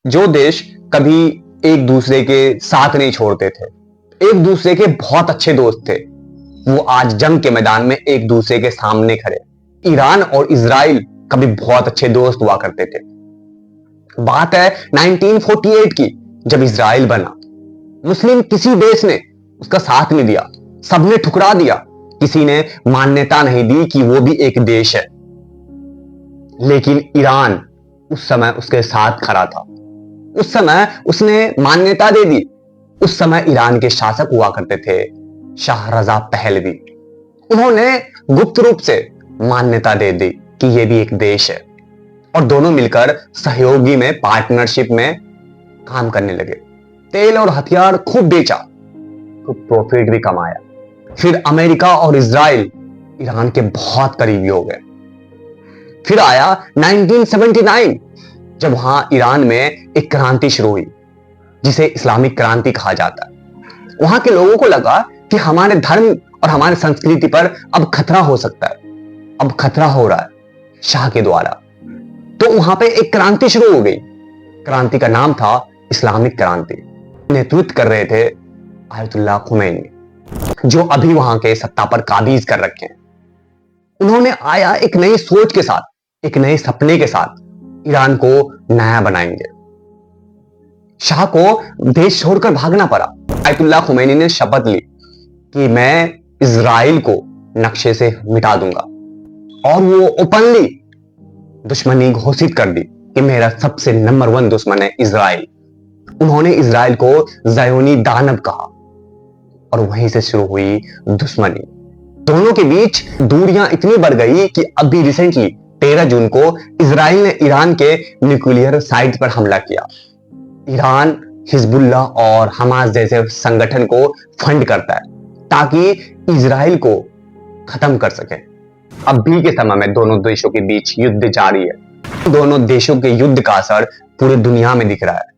जो देश कभी एक दूसरे के साथ नहीं छोड़ते थे, एक दूसरे के बहुत अच्छे दोस्त थे, वो आज जंग के मैदान में एक दूसरे के सामने खड़े। ईरान और इजराइल कभी बहुत अच्छे दोस्त हुआ करते थे। बात है 1948 की, जब इजराइल बना। मुस्लिम किसी देश ने उसका साथ नहीं दिया, सबने ठुकरा दिया। किसी ने मान्यता नहीं दी कि वो भी एक देश है। लेकिन ईरान उस समय उसके साथ खड़ा था। उस समय उसने मान्यता दे दी। उस समय ईरान के शासक हुआ करते थे शाह रजा पहलवी। उन्होंने गुप्त रूप से मान्यता दे दी कि यह भी एक देश है, और दोनों मिलकर सहयोगी में, पार्टनरशिप में काम करने लगे। तेल और हथियार खूब बेचा, खूब प्रॉफिट भी कमाया। फिर अमेरिका और इजराइल ईरान के बहुत करीबी हो गए। फिर आया 1979, जब वहां ईरान में एक क्रांति शुरू हुई, जिसे इस्लामिक क्रांति कहा जाता है। वहां के लोगों को लगा कि हमारे धर्म और हमारी संस्कृति पर अब खतरा हो सकता है, अब खतरा हो रहा है शाह के द्वारा। तो वहां पे एक क्रांति शुरू हो गई। क्रांति का नाम था इस्लामिक क्रांति। नेतृत्व कर रहे थे आयतुल्लाह खुमैनी, जो अभी वहां के सत्ता पर काबिज कर रखे हैं। उन्होंने आया एक नई सोच के साथ, एक नए सपने के साथ, ईरान को नया बनाएंगे। शाह को देश छोड़कर भागना पड़ा। आयतुल्लाह खुमैनी ने शपथ ली कि मैं इजराइल को नक्शे से मिटा दूंगा, और वो ओपनली दुश्मनी घोषित कर दी कि मेरा सबसे नंबर 1 दुश्मन है इजराइल। उन्होंने इजराइल को ज़ायोनी दानव कहा, और वहीं से शुरू हुई दुश्मनी। दोनों के बीच दूरियां इतनी बढ़ गई कि अभी रिसेंटली 13 जून को इजराइल ने ईरान के न्यूक्लियर साइट पर हमला किया। ईरान हिजबुल्लाह और हमास जैसे संगठन को फंड करता है ताकि इजराइल को खत्म कर सके। अभी के समय में दोनों देशों के बीच युद्ध जारी है। दोनों देशों के युद्ध का असर पूरी दुनिया में दिख रहा है।